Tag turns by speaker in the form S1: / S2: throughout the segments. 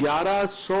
S1: 1100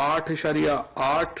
S1: 8.8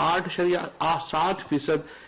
S1: 8.7%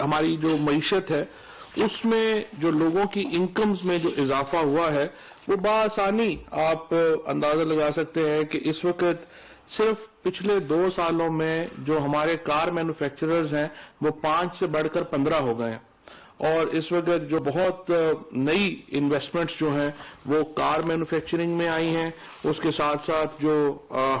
S1: ہماری جو معیشت ہے اس میں جو لوگوں کی انکمز میں جو اضافہ ہوا ہے وہ بآسانی آپ اندازہ لگا سکتے ہیں کہ اس وقت صرف پچھلے 2 سالوں میں جو ہمارے کار مینوفیکچررز ہیں وہ 5 سے بڑھ کر 15 ہو گئے ہیں، اور اس وقت جو بہت نئی انویسٹمنٹس جو ہیں وہ کار مینوفیکچرنگ میں آئی ہیں، اس کے ساتھ ساتھ جو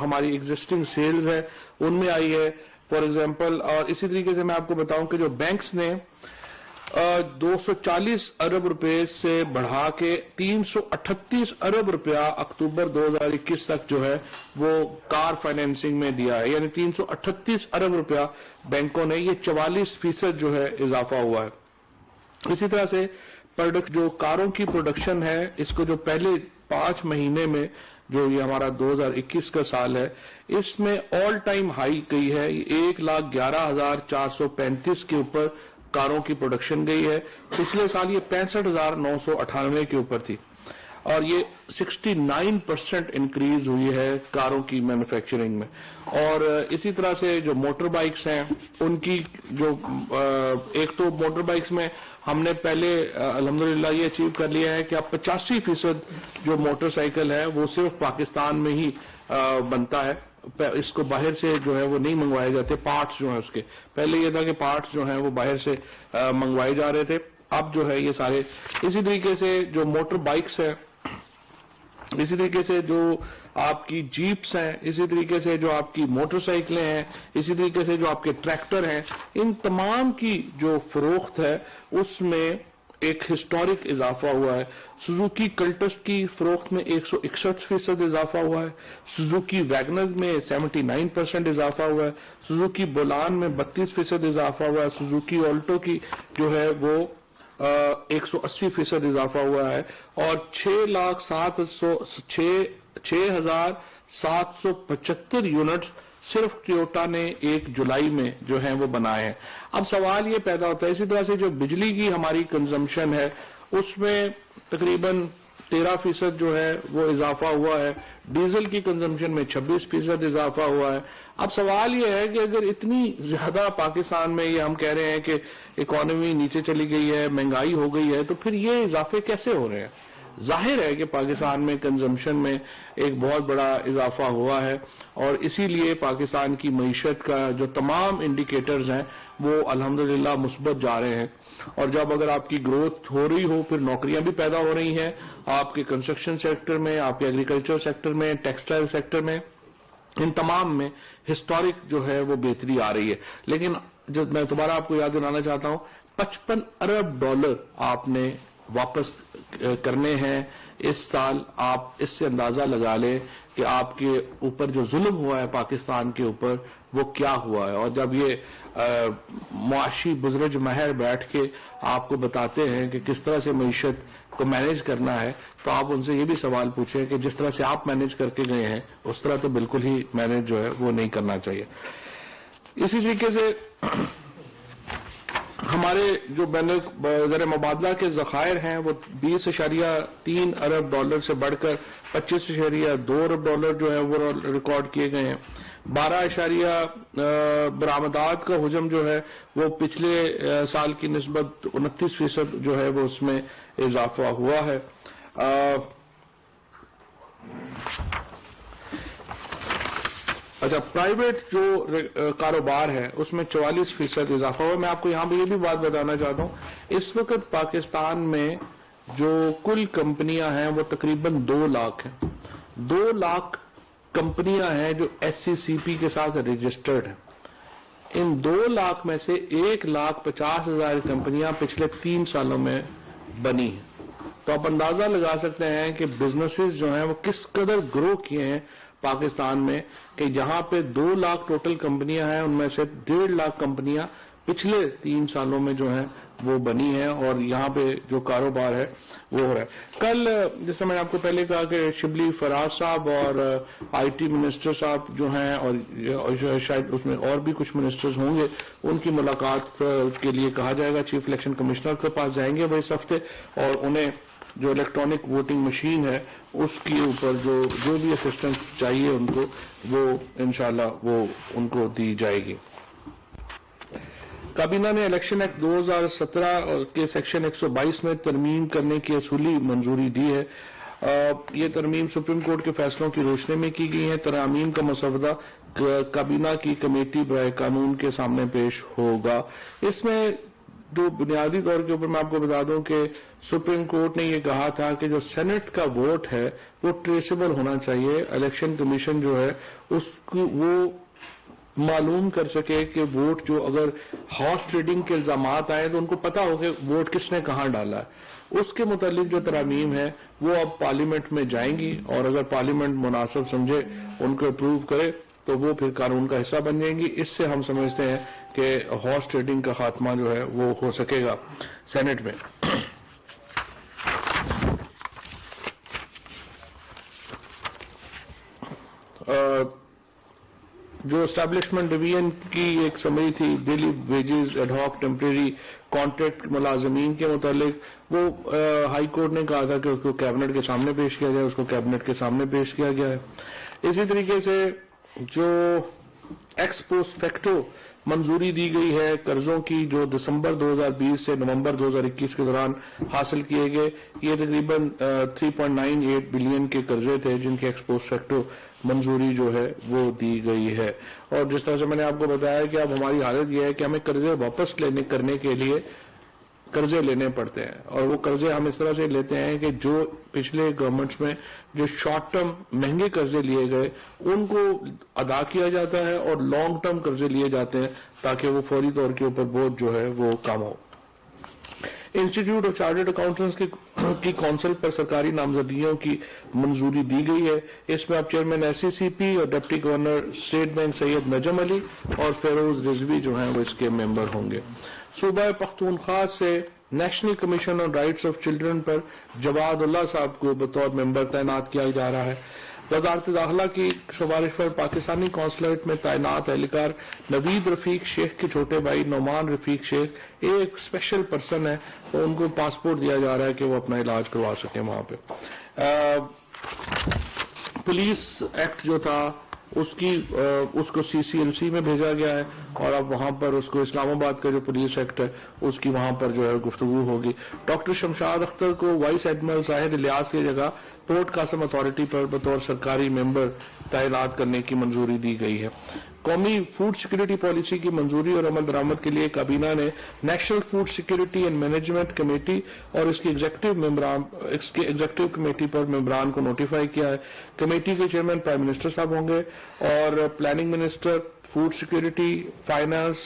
S1: ہماری ایگزسٹنگ سیلز ہے ان میں آئی ہے فار ایگزامپل. اور اسی طریقے سے میں آپ کو بتاؤں کہ جو بینکس نے 240 ارب روپے سے بڑھا کے 338 ارب روپیہ اکتوبر 2021 تک جو ہے وہ کار فائنینسنگ میں دیا ہے، یعنی 338 ارب روپیہ بینکوں نے، یہ 44% جو ہے اضافہ ہوا ہے. اسی طرح سے جو کاروں کی پروڈکشن ہے اس کو جو پہلے 5 مہینے میں جو یہ ہمارا 2021 کا سال ہے اس میں آل ٹائم ہائی گئی ہے، 1,11,435 کے اوپر کاروں کی پروڈکشن گئی ہے. پچھلے سال یہ 65,998 کے اوپر تھی، اور یہ 69% انکریز ہوئی ہے کاروں کی مینوفیکچرنگ میں. اور اسی طرح سے جو موٹر بائکس ہیں ان کی جو ایک تو موٹر بائکس میں ہم نے پہلے الحمدللہ یہ اچیو کر لیا ہے کہ اب 85% جو موٹر سائیکل ہے وہ صرف پاکستان میں ہی بنتا ہے، اس کو باہر سے جو ہے وہ نہیں منگوائے جاتے. پارٹس جو ہیں اس کے پہلے یہ تھا کہ پارٹس جو ہیں وہ باہر سے منگوائے جا رہے تھے، اب جو ہے یہ سارے. اسی طریقے سے جو موٹر بائکس ہیں، اسی طریقے سے جو آپ کی جیپس ہیں، اسی طریقے سے جو آپ کی موٹر سائیکلیں ہیں، اسی طریقے سے جو آپ کے ٹریکٹر ہیں، ان تمام کی جو فروخت ہے اس میں ایک ہسٹورک اضافہ ہوا ہے. سوزوکی کلٹس کی فروخت میں 161% اضافہ ہوا ہے، سوزوکی ویگنر میں 79% اضافہ ہوا ہے، سوزوکی بولان میں 32% اضافہ ہوا ہے، سوزوکی آلٹو کی جو ہے وہ 180% اضافہ ہوا ہے، اور 6,775 یونٹس صرف ٹویوٹا نے 1 جولائی میں جو ہیں وہ بنائے ہیں. اب سوال یہ پیدا ہوتا ہے، اسی طرح سے جو بجلی کی ہماری کنزمپشن ہے اس میں تقریباً 13% جو ہے وہ اضافہ ہوا ہے، ڈیزل کی کنزمپشن میں 26% اضافہ ہوا ہے. اب سوال یہ ہے کہ اگر اتنی زیادہ پاکستان میں یہ ہم کہہ رہے ہیں کہ اکانومی نیچے چلی گئی ہے، مہنگائی ہو گئی ہے، تو پھر یہ اضافے کیسے ہو رہے ہیں؟ ظاہر ہے کہ پاکستان میں کنزمپشن میں ایک بہت بڑا اضافہ ہوا ہے، اور اسی لیے پاکستان کی معیشت کا جو تمام انڈیکیٹرز ہیں وہ الحمدللہ مثبت جا رہے ہیں. اور جب اگر آپ کی گروتھ ہو رہی ہو پھر نوکریاں بھی پیدا ہو رہی ہیں آپ کے کنسٹرکشن سیکٹر میں، آپ کے ایگریکلچر سیکٹر میں، ٹیکسٹائل سیکٹر میں، ان تمام میں ہسٹورک جو ہے وہ بہتری آ رہی ہے. لیکن جب میں دوبارہ آپ کو یاد دلانا چاہتا ہوں، $55 ارب آپ نے واپس کرنے ہیں اس سال. آپ اس سے اندازہ لگا لیں کہ آپ کے اوپر جو ظلم ہوا ہے پاکستان کے اوپر وہ کیا ہوا ہے. اور جب یہ معاشی بزرگ ماہر بیٹھ کے آپ کو بتاتے ہیں کہ کس طرح سے معیشت کو مینیج کرنا ہے، تو آپ ان سے یہ بھی سوال پوچھیں کہ جس طرح سے آپ مینیج کر کے گئے ہیں اس طرح تو بالکل ہی مینیج جو ہے وہ نہیں کرنا چاہیے. اسی طریقے سے ہمارے جو زر مبادلہ کے ذخائر ہیں وہ $20.3 ارب سے بڑھ کر $25.2 ارب جو ہے وہ ریکارڈ کیے گئے ہیں. 12 برآمدات کا حجم جو ہے وہ پچھلے سال کی نسبت 29% جو ہے وہ اس میں اضافہ ہوا ہے. اچھا، پرائیویٹ جو کاروبار ہے اس میں 44% اضافہ ہوا. میں آپ کو یہاں پہ یہ بھی بات بتانا چاہتا ہوں، اس وقت پاکستان میں جو کل کمپنیاں ہیں وہ تقریباً 2 لاکھ ہیں. 2 لاکھ کمپنیاں ہیں جو SCCP کے ساتھ رجسٹرڈ ہیں. ان 2 لاکھ میں سے 1,50,000 کمپنیاں پچھلے 3 سالوں میں بنی ہیں. تو آپ اندازہ لگا سکتے ہیں کہ بزنسز جو ہیں وہ کس قدر گرو کیے ہیں پاکستان میں، کہ جہاں پہ 2 لاکھ ٹوٹل کمپنیاں ہیں ان میں سے 1.5 لاکھ کمپنیاں پچھلے 3 سالوں میں جو ہیں وہ بنی ہیں، اور یہاں پہ جو کاروبار ہے وہ ہو رہا ہے. کل جس میں نے آپ کو پہلے کہا کہ شبلی فراز صاحب اور IT منسٹر صاحب جو ہیں، اور شاید اس میں اور بھی کچھ منسٹرز ہوں گے، ان کی ملاقات کے لیے کہا جائے گا. چیف الیکشن کمشنر کے پاس جائیں گے وہ اس ہفتے، اور انہیں جو الیکٹرانک ووٹنگ مشین ہے اس کے اوپر جو بھی اسسٹنس چاہیے ان کو، وہ انشاءاللہ وہ ان کو دی جائے گی. کابینہ نے الیکشن ایکٹ 2017 کے سیکشن 122 میں ترمیم کرنے کی اصولی منظوری دی ہے. یہ ترمیم سپریم کورٹ کے فیصلوں کی روشنی میں کی گئی ہے. ترامیم کا مسودہ کابینہ کی کمیٹی برائے قانون کے سامنے پیش ہوگا. اس میں جو بنیادی طور کے اوپر میں آپ کو بتا دوں کہ سپریم کورٹ نے یہ کہا تھا کہ جو سینٹ کا ووٹ ہے وہ ٹریسیبل ہونا چاہیے. الیکشن کمیشن جو ہے اس کو وہ معلوم کر سکے کہ ووٹ جو اگر ہارس ٹریڈنگ کے الزامات آئے تو ان کو پتا ہو کہ ووٹ کس نے کہاں ڈالا ہے. اس کے متعلق جو ترامیم ہے وہ اب پارلیمنٹ میں جائیں گی اور اگر پارلیمنٹ مناسب سمجھے ان کو اپروو کرے تو وہ پھر قانون کا حصہ بن جائیں گی. اس سے ہم سمجھتے ہیں کہ ہارس ٹریڈنگ کا خاتمہ جو ہے وہ ہو سکے گا سینٹ میں. جو اسٹیبلشمنٹ ڈویژن کی ایک سمری تھی daily wages ad hoc temporary contract ملازمین کے متعلق وہ ہائی کورٹ نے کہا تھا کہ اس کو کیبنٹ کے سامنے پیش کیا جائے. اس کو کیبنٹ کے سامنے پیش کیا گیا ہے. اسی طریقے سے جو ایکس پوسٹ فیکٹو منظوری دی گئی ہے قرضوں کی جو دسمبر 2020 سے نومبر 2021 کے دوران حاصل کیے گئے, یہ تقریباً 3.98 بلین کے قرضے تھے جن کی ایکس پوسٹ فیکٹو منظوری جو ہے وہ دی گئی ہے. اور جس طرح سے میں نے آپ کو بتایا کہ اب ہماری حالت یہ ہے کہ ہمیں قرضے واپس کرنے کے لیے قرضے لینے پڑتے ہیں اور وہ قرضے ہم اس طرح سے لیتے ہیں کہ جو پچھلے گورنمنٹس میں جو شارٹ ٹرم مہنگے قرضے لیے گئے ان کو ادا کیا جاتا ہے اور لانگ ٹرم قرضے لیے جاتے ہیں تاکہ وہ فوری طور کے اوپر بوجھ جو ہے وہ کم ہو. انسٹیٹیوٹ آف چارٹرڈ اکاؤنٹنٹس کی کونسل پر سرکاری نامزدگیوں کی منظوری دی گئی ہے. اس میں اب چیئرمین ایس سی سی پی اور ڈپٹی گورنر اسٹیٹ بینک سید نجم علی اور فیروز رضوی جو ہیں وہ اس کے ممبر ہوں گے. صوبہ پختونخوا سے national commission on rights of children پر جواد اللہ صاحب کو بطور ممبر تعینات کیا جا رہا ہے. وزارت داخلہ کی سفارش پر پاکستانی قونصلیٹ میں تعینات اہلکار نوید رفیق شیخ کے چھوٹے بھائی نعمان رفیق شیخ ایک اسپیشل پرسن ہے تو ان کو پاسپورٹ دیا جا رہا ہے کہ وہ اپنا علاج کروا سکیں وہاں پہ. پولیس ایکٹ جو تھا اس کو سی سی ایل سی میں بھیجا گیا ہے اور اب وہاں پر اس کو اسلام آباد کا جو پولیس ایکٹ ہے اس کی وہاں پر جو ہے گفتگو ہوگی. ڈاکٹر شمشاد اختر کو وائس ایڈمرل زاہد الیاس کی جگہ پورٹ قاسم اتھارٹی پر بطور سرکاری ممبر تعینات کرنے کی منظوری دی گئی ہے. قومی فوڈ سیکورٹی پالیسی کی منظوری اور عمل درآمد کے لیے کابینہ نے national food security and management committee اور اس کی ایگزیکٹو کمیٹی پر ممبران کو نوٹیفائی کیا ہے. کمیٹی کے چیئرمین پرائم منسٹر صاحب ہوں گے اور planning minister, food security, finance,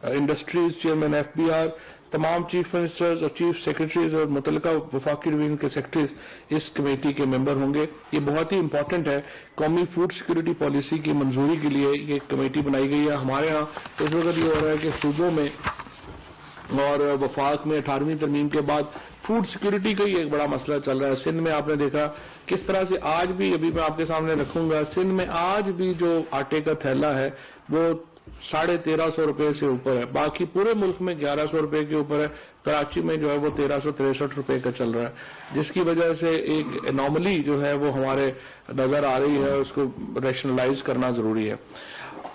S1: industries chairman F B R, تمام چیف منسٹرز اور چیف سیکرٹریز اور متعلقہ وفاقی ڈویژن کے سیکرٹریز اس کمیٹی کے ممبر ہوں گے. یہ بہت ہی امپورٹنٹ ہے. قومی فوڈ سیکورٹی پالیسی کی منظوری کے لیے یہ کمیٹی بنائی گئی ہے. ہمارے ہاں اس وقت یہ ہو رہا ہے کہ صوبوں میں اور وفاق میں 18ویں ترمیم کے بعد فوڈ سیکورٹی کا ہی ایک بڑا مسئلہ چل رہا ہے. سندھ میں آپ نے دیکھا کس طرح سے آج بھی, ابھی میں آپ کے سامنے رکھوں گا, سندھ میں آج بھی جو آٹے کا تھیلا ہے وہ 1350 روپے سے اوپر ہے. باقی پورے ملک میں 1100 روپے کے اوپر ہے. کراچی میں جو ہے وہ 1363 روپے کا چل رہا ہے, جس کی وجہ سے ایک انوملی جو ہے وہ ہمارے نظر آ رہی ہے. اس کو ریشنلائز کرنا ضروری ہے.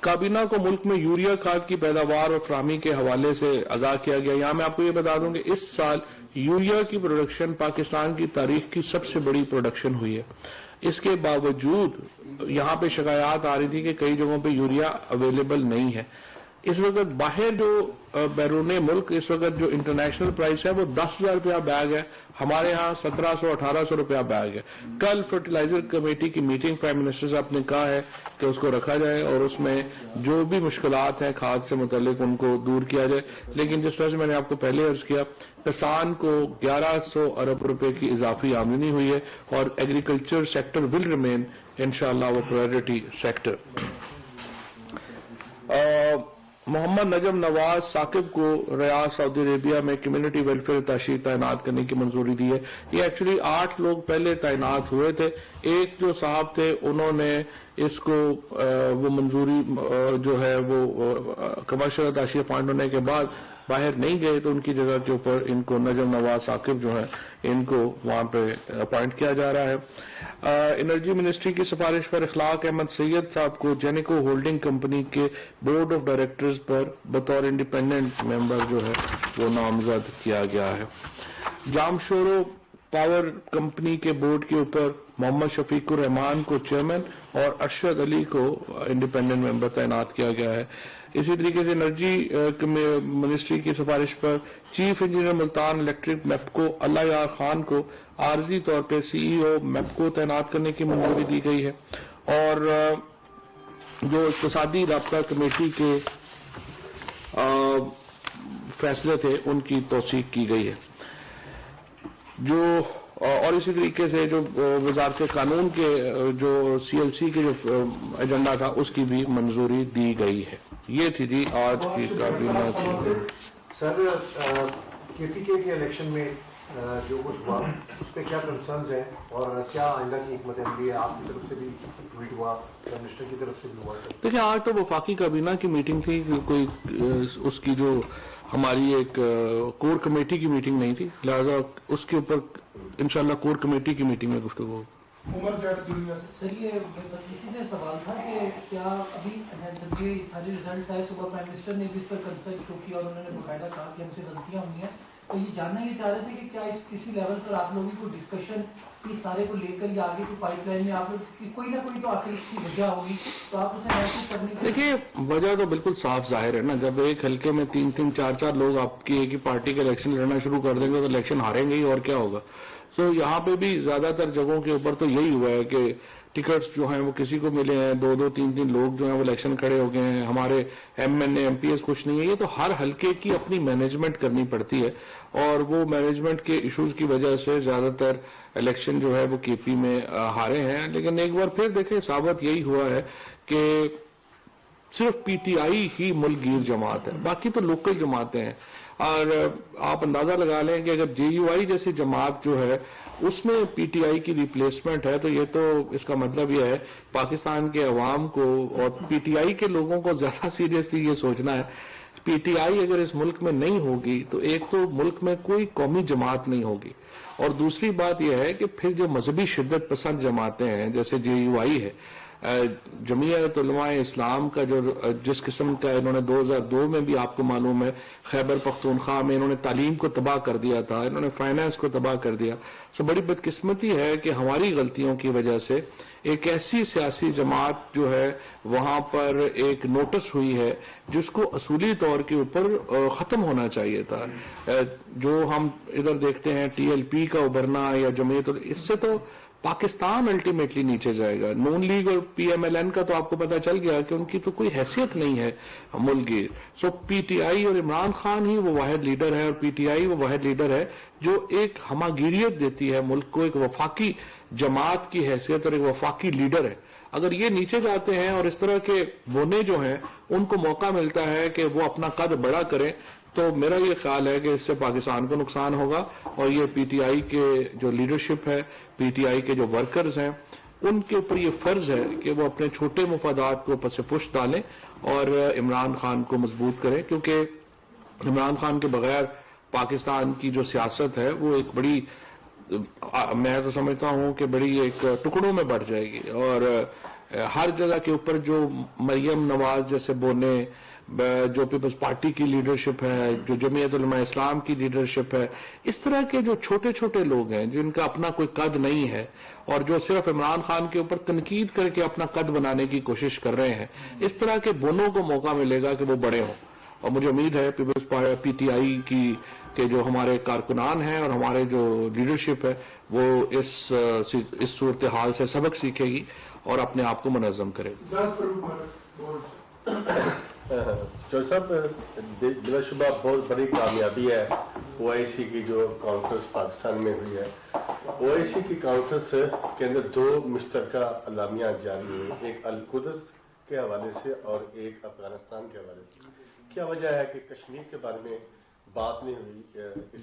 S1: کابینہ کو ملک میں یوریا کھاد کی پیداوار اور فراہمی کے حوالے سے آگاہ کیا گیا. یہاں میں آپ کو یہ بتا دوں کہ اس سال یوریا کی پروڈکشن پاکستان کی تاریخ کی سب سے بڑی پروڈکشن ہوئی ہے. اس کے باوجود یہاں پہ شکایات آ رہی تھی کہ کئی جگہوں پہ یوریا اویلیبل نہیں ہے. اس وقت باہر جو بیرون ملک اس وقت جو انٹرنیشنل پرائس ہے وہ 10,000 روپیہ بیگ ہے. ہمارے ہاں 1700-1800 روپیہ بیگ ہے. کل فرٹیلائزر کمیٹی کی میٹنگ پرائم منسٹر صاحب نے کہا ہے کہ اس کو رکھا جائے اور اس میں جو بھی مشکلات ہیں کھاد سے متعلق ان کو دور کیا جائے. لیکن جس طرح سے میں نے آپ کو پہلے عرض کیا, کسان کو 1100 ارب روپے کی اضافی آمدنی ہوئی ہے اور ایگریکلچر سیکٹر ول ریمین انشاءاللہ وہ پرائرٹی سیکٹر. محمد نجم نواز ثاقب کو ریاض سعودی عربیہ میں کمیونٹی ویلفیئر تاشیر تعینات کرنے کی منظوری دی ہے. یہ ایکچولی 8 لوگ پہلے تعینات ہوئے تھے. ایک جو صاحب تھے انہوں نے اس کو وہ منظوری جو ہے وہ کمرشل تاشیر اپوائنٹ ہونے کے بعد باہر نہیں گئے تو ان کی جگہ کے اوپر ان کو نجم نواز ثاقب جو ہیں ان کو وہاں پہ اپوائنٹ کیا جا رہا ہے۔ انرجی منسٹری کی سفارش پر اخلاق احمد سید صاحب کو جینیکو ہولڈنگ کمپنی کے بورڈ آف ڈائریکٹرز پر بطور انڈیپینڈنٹ ممبر جو ہے وہ نامزد کیا گیا ہے۔ جامشورو پاور کمپنی کے بورڈ کے اوپر محمد شفیق الرحمان کو چیئرمین اور ارشد علی کو انڈیپینڈنٹ ممبر تعینات کیا گیا ہے۔ اسی طریقے سے انرجی منسٹری کی سفارش پر chief engineer Multan electric MEPCO Allah Yar Khan کو عارضی طور پہ سی ای او میپکو تعینات کرنے کی منظوری دی گئی ہے، اور جو اقتصادی رابطہ کمیٹی کے فیصلے تھے ان کی توثیق کی گئی ہے۔ اور اسی طریقے سے جو وزارت قانون کے جو سی ایل سی کے جو ایجنڈا تھا اس کی بھی منظوری دی گئی ہے۔ یہ تھی جی آج کی کابینہ کی۔
S2: سر کے پی کے الیکشن میں جو کچھ ہوا اس پہ کیا کنسرنز ہیں اور کیا آئندہ کی حکمت عملی ہے؟ آپ کی طرف سے بھی ٹویٹ ہوا، منسٹر کی طرف سے بھی ہوا؟
S1: دیکھیں آج تو وفاقی کابینہ کی میٹنگ تھی، کوئی اس کی جو ہماری ایک کور کمیٹی کی میٹنگ نہیں تھی، لہذا اس کے اوپر انشاءاللہ کور کمیٹی کی میٹنگ میں گفتگو ہوگی۔
S3: سر یہ بس اسی سے سوال تھا کہ کیا ابھی جب یہ سارے ریزلٹس آئے صبح پرائم منسٹر نے بھی اس پر کنسرن شو کیا اور انہوں نے باقاعدہ کہا کہ ہم سے غلطیاں ہوئی ہیں، تو یہ جاننا یہ چاہ رہے تھے کہ کیا کسی لیول پر آپ لوگوں کی ڈسکشن اس سارے کو لے کر یا آگے کی پائپ لائن میں آپ لوگ کوئی نہ کوئی تو آخر اس کی وجہ ہوگی تو آپ اسے محسوس کرنے کی؟
S1: دیکھیے وجہ تو بالکل صاف ظاہر ہے نا، جب ایک حلقے میں 3 4 لوگ آپ کی ایک ہی پارٹی کے الیکشن لڑنا شروع کر دیں گے تو الیکشن ہاریں گے ہی، اور کیا ہوگا۔ سو یہاں پہ بھی زیادہ تر جگہوں کے اوپر تو یہی ہوا ہے کہ ٹکٹس جو ہیں وہ کسی کو ملے ہیں، 2 3 لوگ جو ہیں وہ الیکشن کھڑے ہو گئے ہیں، ہمارے M N A M P S کچھ نہیں ہے۔ یہ تو ہر حلقے کی اپنی مینجمنٹ کرنی پڑتی ہے، اور وہ مینجمنٹ کے ایشوز کی وجہ سے زیادہ تر الیکشن جو ہے وہ کے پی میں ہارے ہیں۔ لیکن ایک بار پھر دیکھیں ثابت یہی ہوا ہے کہ صرف پی ٹی آئی ہی ملک گیر جماعت ہے، باقی تو لوکل جماعتیں ہیں۔ اور آپ اندازہ لگا لیں کہ اگر جے یو آئی جیسی جماعت جو ہے اس میں پی ٹی آئی کی ریپلیسمنٹ ہے تو یہ تو اس کا مطلب یہ ہے پاکستان کے عوام کو اور پی ٹی آئی کے لوگوں کو زیادہ سیریسلی یہ سوچنا ہے، پی ٹی آئی اگر اس ملک میں نہیں ہوگی تو ایک تو ملک میں کوئی قومی جماعت نہیں ہوگی، اور دوسری بات یہ ہے کہ پھر جو مذہبی شدت پسند جماعتیں ہیں جیسے جے یو آئی ہے، جمعیت علماء اسلام کا جو جس قسم کا انہوں نے 2002 میں بھی آپ کو معلوم ہے خیبر پختونخوا میں انہوں نے تعلیم کو تباہ کر دیا تھا، انہوں نے فائنانس کو تباہ کر دیا۔ سو بڑی بدقسمتی ہے کہ ہماری غلطیوں کی وجہ سے ایک ایسی سیاسی جماعت جو ہے وہاں پر ایک نوٹس ہوئی ہے جس کو اصولی طور کے اوپر ختم ہونا چاہیے تھا۔ جو ہم ادھر دیکھتے ہیں ٹی ایل پی کا ابھرنا یا جمعیت، اس سے تو پاکستان الٹیمیٹلی نیچے جائے گا۔ نون لیگ اور پی ایم ایل این کا تو آپ کو پتا چل گیا کہ ان کی تو کوئی حیثیت نہیں ہے ملک گیر۔ سو پی ٹی آئی اور عمران خان ہی وہ واحد لیڈر ہے، اور پی ٹی آئی وہ واحد لیڈر ہے جو ایک ہماگیریت دیتی ہے ملک کو، ایک وفاقی جماعت کی حیثیت اور ایک وفاقی لیڈر ہے۔ اگر یہ نیچے جاتے ہیں اور اس طرح کے بونے جو ہیں ان کو موقع ملتا ہے کہ وہ اپنا قد بڑا کریں، تو میرا یہ خیال ہے کہ اس سے پاکستان کو نقصان ہوگا، اور یہ پی ٹی آئی کے جو لیڈرشپ ہے، پی ٹی آئی کے جو ورکرز ہیں، ان کے اوپر یہ فرض ہے کہ وہ اپنے چھوٹے مفادات کو پس پش ڈالیں اور عمران خان کو مضبوط کریں، کیونکہ عمران خان کے بغیر پاکستان کی جو سیاست ہے وہ ایک بڑی، میں تو سمجھتا ہوں کہ بڑی ایک ٹکڑوں میں بڑھ جائے گی، اور ہر جگہ کے اوپر جو مریم نواز جیسے بونے، جو پیپلز پارٹی کی لیڈرشپ ہے، جو جمعیت علماء اسلام کی لیڈرشپ ہے، اس طرح کے جو چھوٹے چھوٹے لوگ ہیں جن کا اپنا کوئی قد نہیں ہے اور جو صرف عمران خان کے اوپر تنقید کر کے اپنا قد بنانے کی کوشش کر رہے ہیں، اس طرح کے بونوں کو موقع ملے گا کہ وہ بڑے ہوں۔ اور مجھے امید ہے پیپلز پی ٹی آئی کی کہ جو ہمارے کارکنان ہیں اور ہمارے جو لیڈرشپ ہے وہ اس صورتحال سے سبق سیکھے گی اور اپنے آپ کو منظم کرے گی۔
S4: چودھری صاحب، بلا شبہ بہت بڑی کامیابی ہے او آئی سی کی جو کانفرنس پاکستان میں ہوئی ہے۔ او آئی سی کی کانفرنس کے اندر 2 مشترکہ اعلامیہ جاری ہوئے، ایک القدس کے حوالے سے اور ایک افغانستان کے حوالے سے۔ کیا وجہ ہے کہ کشمیر کے بارے میں بات نہیں ہوئی اس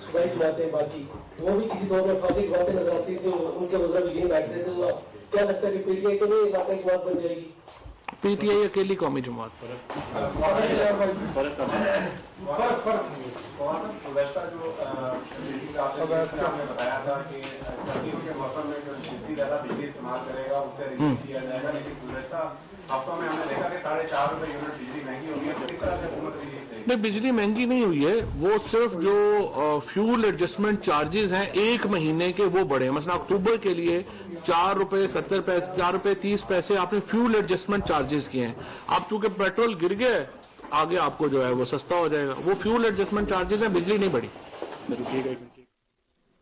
S5: صوبائی جماعتیں باقی وہ بھی کسی دور میں فاقی جماعتیں نظر آتی تھیں، ان کے وزراء بھی بیٹھتے تھے، تو کیا لگتا ہے کہ پی ٹی آئی کے لیے علاقائی جماعت بن جائے گی؟
S1: پی ٹی آئی اکیلی قومی جماعت پر
S6: گزشتہ جو آپ نے بتایا تھا کہ سردیوں کے موسم میں جو جتنی زیادہ بجلی استعمال کرے گا اس سے ریلیز کیا جائے گا، لیکن گزشتہ ہفتوں میں ہم نے دیکھا کہ 4.5 روپے یونٹ بجلی مہنگی ہوگی ہے، تو کس طرح سے حکومت ریلیز دے گی؟
S1: نہیں، بجلی مہنگی نہیں ہوئی ہے، وہ صرف جو فیول ایڈجسٹمنٹ چارجز ہیں ایک مہینے کے وہ بڑھے ہیں. مثلا اکتوبر کے لیے 4 روپے 70 پیسے 4 روپے 30 پیسے آپ نے فیول ایڈجسٹمنٹ چارجز کیے ہیں. اب چونکہ پیٹرول گر گیا ہے آگے آپ کو جو ہے وہ سستا ہو جائے گا. وہ فیول ایڈجسٹمنٹ چارجز ہیں، بجلی نہیں بڑھی.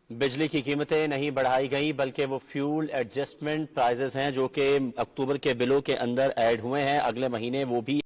S7: بجلی کی قیمتیں نہیں بڑھائی گئیں بلکہ وہ فیول ایڈجسٹمنٹ پرائزز ہیں جو کہ اکتوبر کے بلوں کے اندر ایڈ ہوئے ہیں. اگلے مہینے وہ بھی